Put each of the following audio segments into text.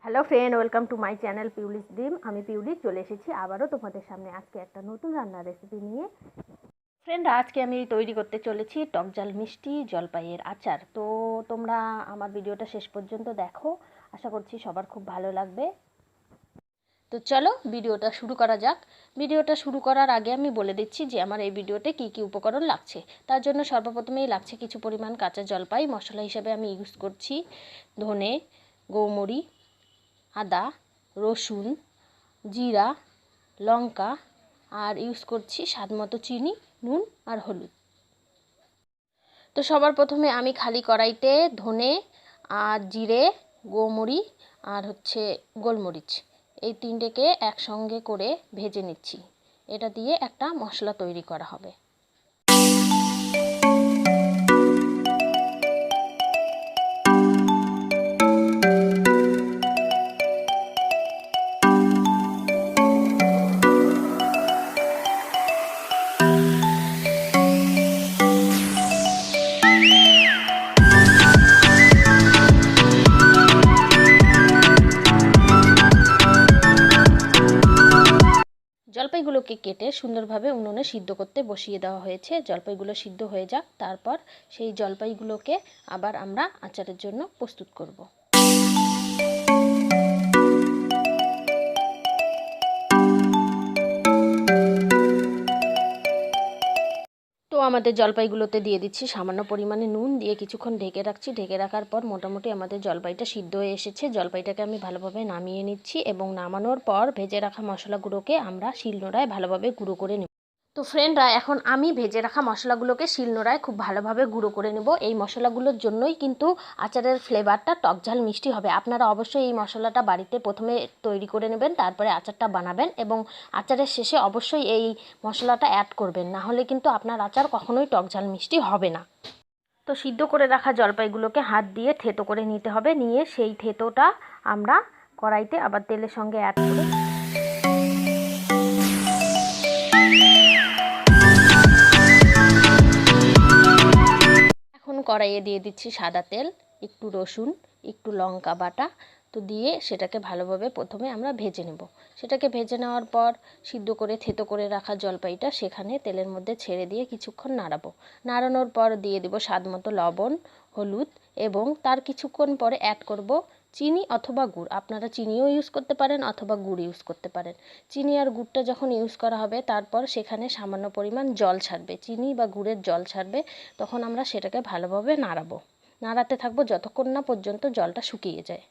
Hello friend, welcome to my channel Piuli's ডিম। আমি পিউলি চলে এসেছি আবারও তোমাদের সামনে আজকে একটা নতুন রান্নার রেসিপি নিয়ে। ফ্রেন্ড, আজকে আমি তৈরি করতে চলেছি টক ঝাল মিষ্টি জলপাইয়ের আচার। তো তোমরা আমার ভিডিওটা শেষ পর্যন্ত দেখো, আশা করছি সবার খুব ভালো লাগবে। তো চলো ভিডিওটা শুরু করা যাক। ভিডিওটা শুরু করার আগে আমি বলে দিচ্ছি যে আমার এই ভিডিওতে কী কী উপকরণ লাগছে। তার জন্য সর্বপ্রথমেই লাগছে কিছু পরিমাণ কাঁচা জলপাই। মশলা হিসেবে আমি ইউজ করছি ধনে, গৌমরি, আদা, রসুন, জিরা, লঙ্কা, আর ইউজ করছি স্বাদমতো চিনি, নুন আর হলুদ। তো সবার প্রথমে আমি খালি কড়াইতে ধনে আর জিরে, গোমরি আর গোলমরিচ, এই তিনটেকে একসঙ্গে করে ভেজে নিচ্ছি। এটা দিয়ে একটা মশলা তৈরি করা হবে। জলপাইগুলোকে কেটে সুন্দরভাবে উনুনে সিদ্ধ করতে বসিয়ে দেওয়া হয়েছে। জলপাইগুলো সিদ্ধ হয়ে যাক, তারপর সেই জলপাইগুলোকে আবার আমরা আচারের জন্য প্রস্তুত করব। তো আমাদের জলপাইগুলোতে দিয়ে দিচ্ছি সামান্য পরিমাণে নুন, দিয়ে কিছুক্ষণ ঢেকে রাখছি। ঢেকে রাখার পর মোটামুটি আমাদের জলপাইটা সিদ্ধ হয়ে এসেছে। জলপাইটাকে আমি ভালোভাবে নামিয়ে নিচ্ছি এবং নামানোর পর ভেজে রাখা মশলাগুলোকে আমরা শিলনোড়ায় ভালোভাবে গুঁড়ো করে নেব। তো ফ্রেন্ডরা, এখন আমি ভেজে রাখা মশলাগুলোকে শিলনোড়ায় খুব ভালোভাবে গুঁড়ো করে নেব। এই মশলাগুলোর জন্যই কিন্তু আচারের ফ্লেভারটা টক ঝাল মিষ্টি হবে। আপনারা অবশ্যই এই মশলাটা বাড়িতে প্রথমে তৈরি করে নেবেন, তারপরে আচারটা বানাবেন এবং আচারের শেষে অবশ্যই এই মশলাটা অ্যাড করবেন, না হলে কিন্তু আপনার আচার কখনোই টক ঝাল মিষ্টি হবে না। তো সিদ্ধ করে রাখা জলপাইগুলোকে হাত দিয়ে থেতো করে নিতে হবে। নিয়ে সেই থেতোটা আমরা কড়াইতে আবার তেলের সঙ্গে অ্যাড করে কড়াইয়ে দিয়ে দিচ্ছি সাদা তেল, একটু রসুন, একটু লঙ্কা বাটা। তো দিয়ে সেটাকে ভালোভাবে প্রথমে আমরা ভেজে নেব। সেটাকে ভেজে নেওয়ার পর সিদ্ধ করে থেতো করে রাখা জলপাইটা সেখানে তেলের মধ্যে ছেড়ে দিয়ে কিছুক্ষণ নাড়াবো। নাড়ানোর পর দিয়ে দেব স্বাদমতো লবণ, হলুদ এবং তার কিছুক্ষণ পরে অ্যাড করব চিনি অথবা গুড়। আপনারা চিনিও ইউজ করতে পারেন অথবা গুড় ইউজ করতে পারেন। চিনি আর গুড়টা যখন ইউজ করা হবে, তারপর সেখানে সামান্য পরিমাণ জল ছাড়বে, চিনি বা গুড়ের জল ছাড়বে। তখন আমরা সেটাকে ভালোভাবে নাড়াতে থাকবো যতক্ষণ না পর্যন্ত জলটা শুকিয়ে যায়।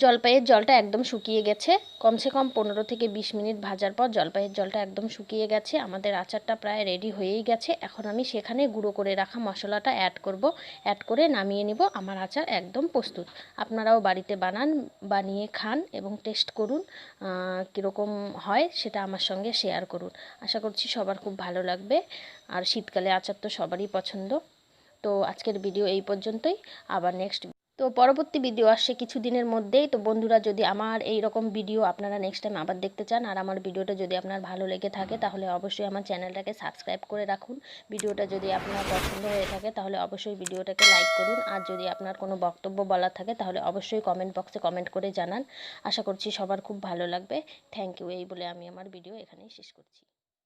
জলপাইয়ের জলটা একদম শুকিয়ে গেছে। কমসে কম 15 থেকে 20 মিনিট ভাজার পর জলপাইয়ের জলটা একদম শুকিয়ে গেছে। আমাদের আচারটা প্রায় রেডি হয়েই গেছে। এখন আমি সেখানে গুঁড়ো করে রাখা মশলাটা অ্যাড করব। অ্যাড করে নামিয়ে নিব। আমার আচার একদম প্রস্তুত। আপনারাও বাড়িতে বানান, বানিয়ে খান এবং টেস্ট করুন। কীরকম হয় সেটা আমার সঙ্গে শেয়ার করুন। আশা করছি সবার খুব ভালো লাগবে। আর শীতকালে আচার তো সবারই পছন্দ। তো আজকের ভিডিও এই পর্যন্তই, আবার তো পরবর্তী ভিডিও আসছে কিছুদিনের মধ্যেই। তো বন্ধুরা, যদি আমার এই রকম ভিডিও আপনারা নেক্সট টাইম আবার দেখতে চান, আর আমার ভিডিওটা যদি আপনার ভালো লেগে থাকে, তাহলে অবশ্যই আমার চ্যানেলটাকে সাবস্ক্রাইব করে রাখুন। ভিডিওটা যদি আপনার পছন্দ হয়ে থাকে তাহলে অবশ্যই ভিডিওটাকে লাইক করুন, আর যদি আপনার কোনো বক্তব্য বলার থাকে তাহলে অবশ্যই কমেন্ট বক্সে কমেন্ট করে জানান। আশা করছি সবার খুব ভালো লাগবে। Thank you. এই বলে আমি আমার ভিডিও এখানেই শেষ করছি।